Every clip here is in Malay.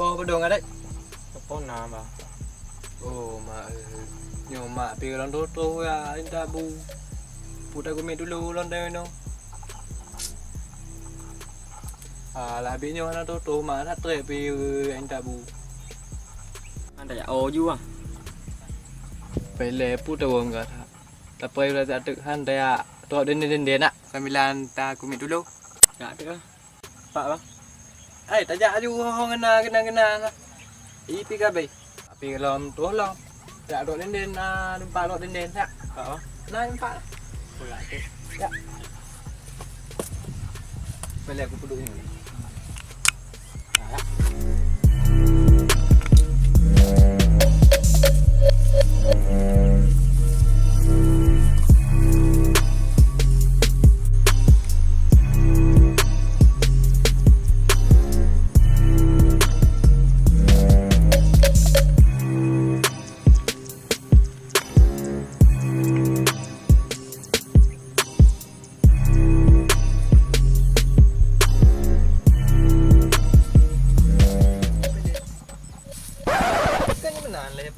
Apa pedong adik? Apa nama? Oh, mak. Mak pergi orang toto ya, indah bu. Putar gumi dulu lontai no. Lah habisnya orang toto mak nak trek pergi indah bu. Anda ya oju ah. Pele putar wong kat. Tapi udah tak ada hantai ya. Tok den nak. Sambilan ta gumi dulu. Tak ada. Pak bang. Tajak aju orang kena. Ipi kabe. Api lom tu lom. Tak dok den numpak dok den tak. Pak bang. Nah numpak. Pula tu. Ya. Balik aku duduk ni.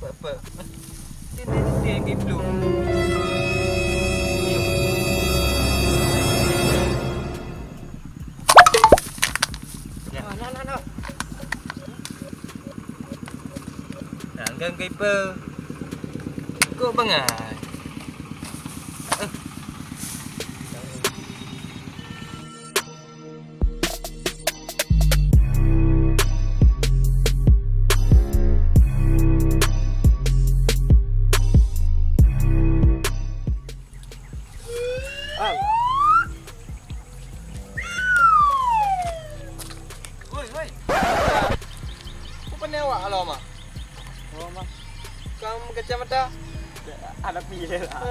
Apa? Dia gitu. Nah. Jangan keeper. Kau bangai. Woi. Kau pandai awak kalau mah? Oh mah. Kamu kacamata? Ada pilih lah.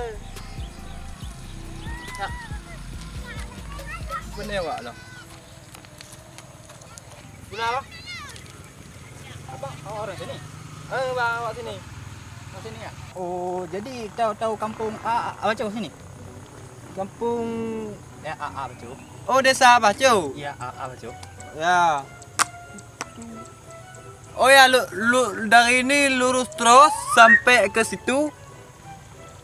Pandai awak lah. Kenapa? Apa? Oh, orang sini. Bang awak sini. Sini ya. Oh, jadi tahu kampung apa cau sini? Kampung Ya, apa cau? Oh, desa Bacu. Ya, apa cau? Ya. Oh ya, lu dari ini lurus terus sampai ke situ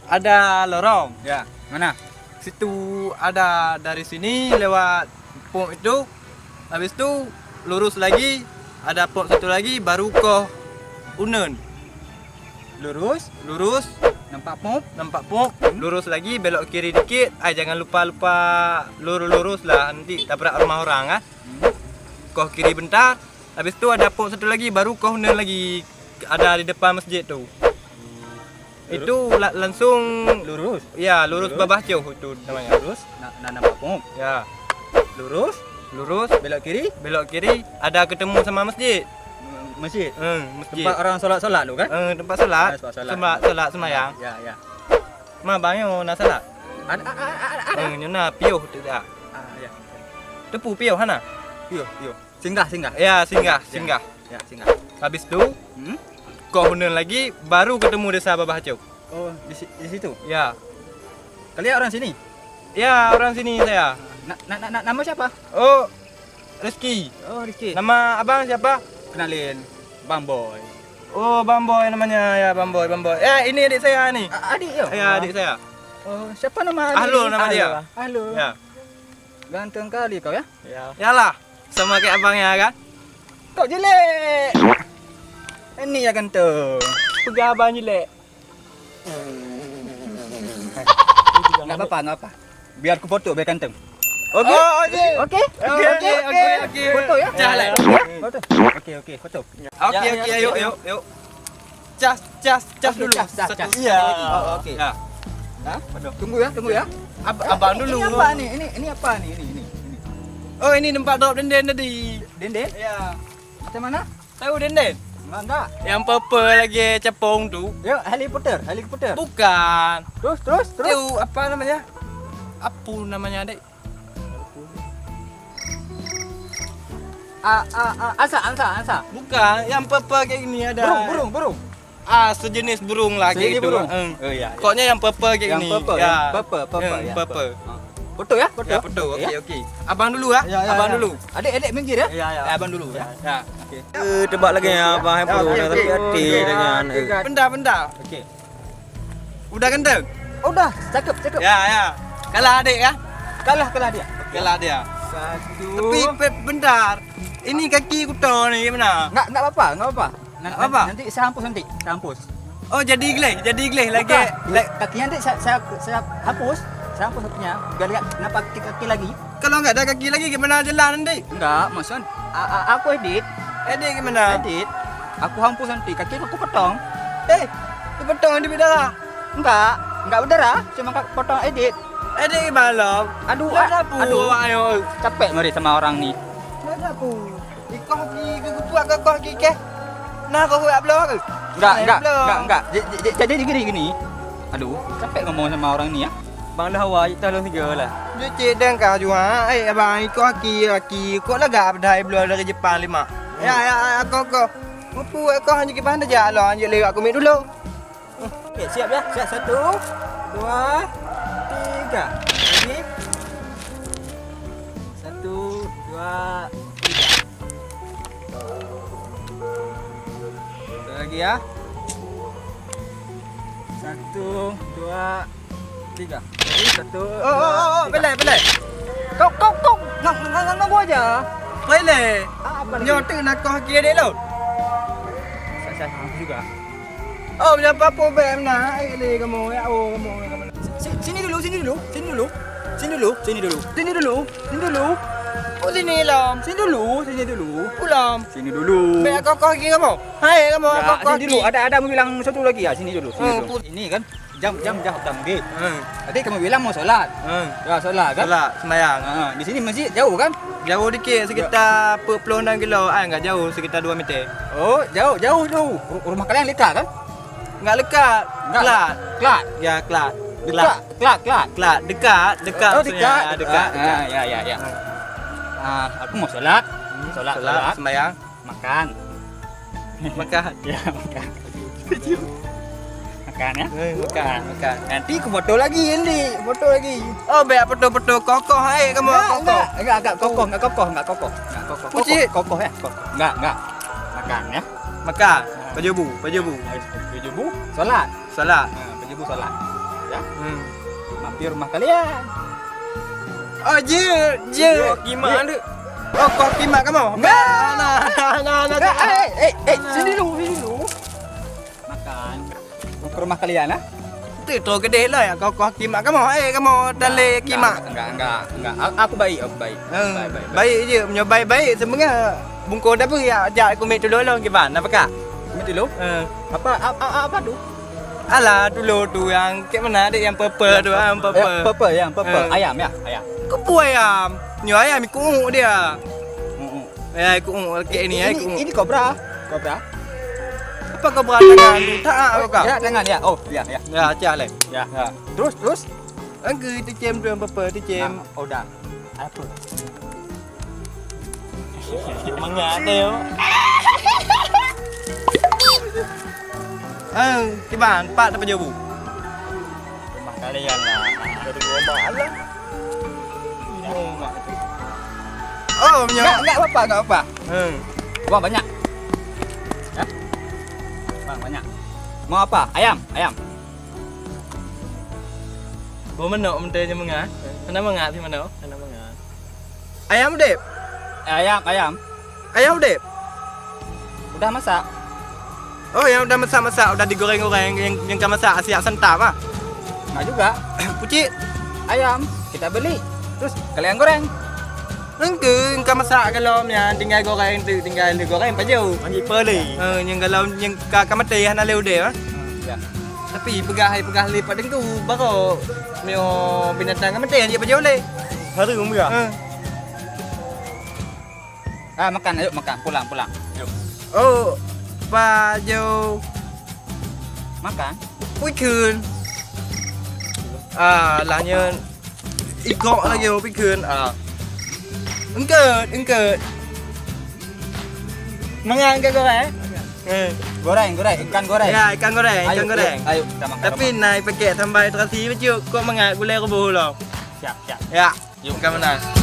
ada lorong. Ya, mana? Situ ada dari sini lewat pom itu. Habis itu lurus lagi ada pom satu lagi baru ke Unen. Lurus, Nampak pom, lurus lagi belok kiri dikit. Jangan lupa lurus lah nanti tabrak rumah orang ah. Kau kiri bentar. Habis tu ada pom satu lagi baru kau Unen lagi ada di depan masjid tu. Itu langsung lurus. Ya, lurus Babah Jauh itu namanya. Lurus, nampak pom. Ya. Lurus, belok kiri, ada ketemu sama masjid. masjid. Masjid. Tempat orang solat tu kan? Tempat solat. Solat Sembahyang. Ya. Ma bangyo nak solat. Ada. Nyona piuh tu dah. Ya. Tepu piuh hana. Yo. Singgah. Ya, singgah. Ya, singgah. Habis tu kau Unen lagi baru ketemu desa Babah Jauh. Oh, di situ. Ya. Kalian orang sini? Ya, orang sini saya. Nama siapa? Oh, Rizky. Oh, Rizky. Nama abang siapa? Kenalin, Bang Boy. Oh, Bang Boy namanya. Ya, Bang Boy. Ya, ini adik saya ni. Adik yo? Ya, adik saya. Oh, siapa nama adik? Ahlo nama dia. Ahlo. Ya. Ganteng kali kau ya? Ya. Yalah, sama kayak abangnya kan? Kau jelek. Ini ya ganteng. Juga abang jelek. Enggak apa-apa. Biar aku foto biar ganteng. Okey. Okey. Foto ya? Jalan. Foto. Okey, foto. Okey, yuk. Cas dulu. Cas. Iya. Oh, okey. Ya. Tunggu ya. Abang dulu. Ini apa nih? Ini apa nih? Ini. Oh, ini tempat drop denden tadi. Denden? Ya. Macam mana? Tahu denden? Enggak. Yang purple lagi cepung tu. Ya, Harry Potter. Bukan. Terus. Itu apa namanya? Apa namanya, Dek? Asa. Bukan, yang purple kayak gini ada. Burung. Sejenis burung lah kayak Sejenis gitu. burung. Oh iya. Koknya yang purple kayak Yang gini. purple, Ya. purple, ya. Purple. Foto ya, foto. Ya, betul. Okey, ya. Okey. Abang dulu ah. Ya, ya, Abang ya. dulu. Adik minggir ya. Ya, ya. Abang dulu ya. Ya. Okey. Tebak lagi ya Abang Hempel Okey, tapi okey. hati Okey. dengan Bentar. Okey. Udah kentang? Oh dah, cakep. Ya, ya. Kalah adik ya. Kalah dia. Kalah dia. Satu. Tapi bentar. Ini kaki kuto ni gimana? Enggak apa-apa. Apa? Nanti saya hapus. Oh, jadi gleh lagi. Bukan. Kakinya nanti saya hapus. Saya hapus kakinya. Biar lihat nampak kaki lagi. Kalau enggak ada kaki lagi gimana jalan nanti? Enggak, maksud aku edit. Edit gimana? Edit. Aku hapus nanti. Kaki aku potong. Itu potong di bidara. Enggak berdarah, cuma potong edit. Edit gimana? Aduh, Aduh, ayo. capek ngeri sama orang ni. Ada aku. Ikut kaki ke buat ke kaki ke? Nah, kau buat blog ke? Enggak. Jadi gini. Aduh, capek ngomong sama orang ni ya. Bang dah awak tolong tiga lah. Dia cik dan kau juga. Abang ikut kaki. Kau lah gak berdaya blog dari Jepang 5. Ya, kau. Apa kau hanya ke pandai jalan je lewat aku dulu. Okey, siap ya. Siap 1 2 3. Lagi. 1 2 3. Lagi ya. 1 2 3. Lagi 1. Oh, belai. Kau ngang gua aja. Belai. Apa lagi? Nyotek nak kau kaki dia lo. Saya juga. Oh, berapa problem nak? Kamu ya, kamu. Sini dulu. Oh, sini lam. Sini dulu. Pulang. Sini dulu. Baik kau kaki kamu. Hai kamu Ya, kau sini kaki. dulu. Ada mau bilang satu lagi ya. Sini dulu. put- Ini kan jam maghrib. Hmm. Tadi kamu bilang mau solat. Ya, solat kan? Salah sembahyang. Di sini masjid jauh kan? Jauh dikit sekitar 46 kilo. Enggak jauh sekitar 2 meter. Oh, jauh dulu. Rumah kalian dekat kan? Enggak lekat. Enggak. Kelat. Ya, kelat. Dekat. Dekat. Oh, maksudnya. dekat. Dekat. Ya. Aku mau solat. Solat. Sembahyang. Makan. Makan. Ya, makan. Makan ya. Makan. Nanti aku foto lagi. Oh, baik foto-foto kokoh. Hai kamu kokoh. Enggak kokoh. Pucit. Kokoh ya. Enggak. Makan ya. Makan. Pajabu. Berjubu solat. Salat. Berjubu solat. Ya. Hmm. Mampir rumah kalian. Oh, je. Gimana tu? Oh, kau kimak kamu? Nah. Sini dulu. Makan. Mau ke rumah kalian ah? Itu gede lah ya kau kimak kamu. Kamu tali kimak. Enggak. Aku baik. Baik je, punya baik sebenarnya. Bungkus dah apa ya? Ajak aku meet dulu gimana apa kak? Mesti dulu. Apa tu? Alah dulu tu yang kayak mana ada yang purple tu yang purple. Purple. Ayam ya, ayam. Kau buat ayam. Nyo ayam ikut unguk dia. Ya ikut unguk kayak ni ikut unguk. Ini kobra. Apa kau berantakan tu? Tak apa kau? Ya, jangan ya. Oh, ya. Ya, cak leh. Ya. Terus. Angku tu cem tu purple tu cem. Oh, dah. Apa? Semangat dia. Kiban, pak apa jauh? Rumah kalian lah. Dari gua malah. Oh, punya. Enggak apa-apa. Hmm. Uang banyak. Ya? Uang banyak. Mau apa? Ayam. Bố mình nộ mình tê cho mừng á. Nó mừng á thì mình nộ. Kenapa enggak? Ayam đẹp. Ayam. Ayam đẹp. Udah masak. Oh, yang udah masak-masak, udah digoreng-goreng yang kan masak siap santap ah. Enggak juga. Pucit. Ayam kita beli. Terus kalian goreng. Engke engkau masak kalau nya tinggal goreng tu tinggal digoreng paju. Panggil peli. Yang kalau yang ka mati hana leu deh ah. Ya. Tapi pegah lipat dengan tu baru mio binatang kan mati dia paju le. Hari umur ya? Makan, ayo makan. Pulang. Yuk. Oh, paju. Makan. Cuốiคืน là như ít gọ là nhiều cuốiคืน ứng cờ mangan kan kau Goreng, ikan goreng. ya ikan goreng Ayo, kita makan. tapi naik pakai tambah terasi baju kau mangan gulai rebus loh Siap, siap. Ya, bukan menang.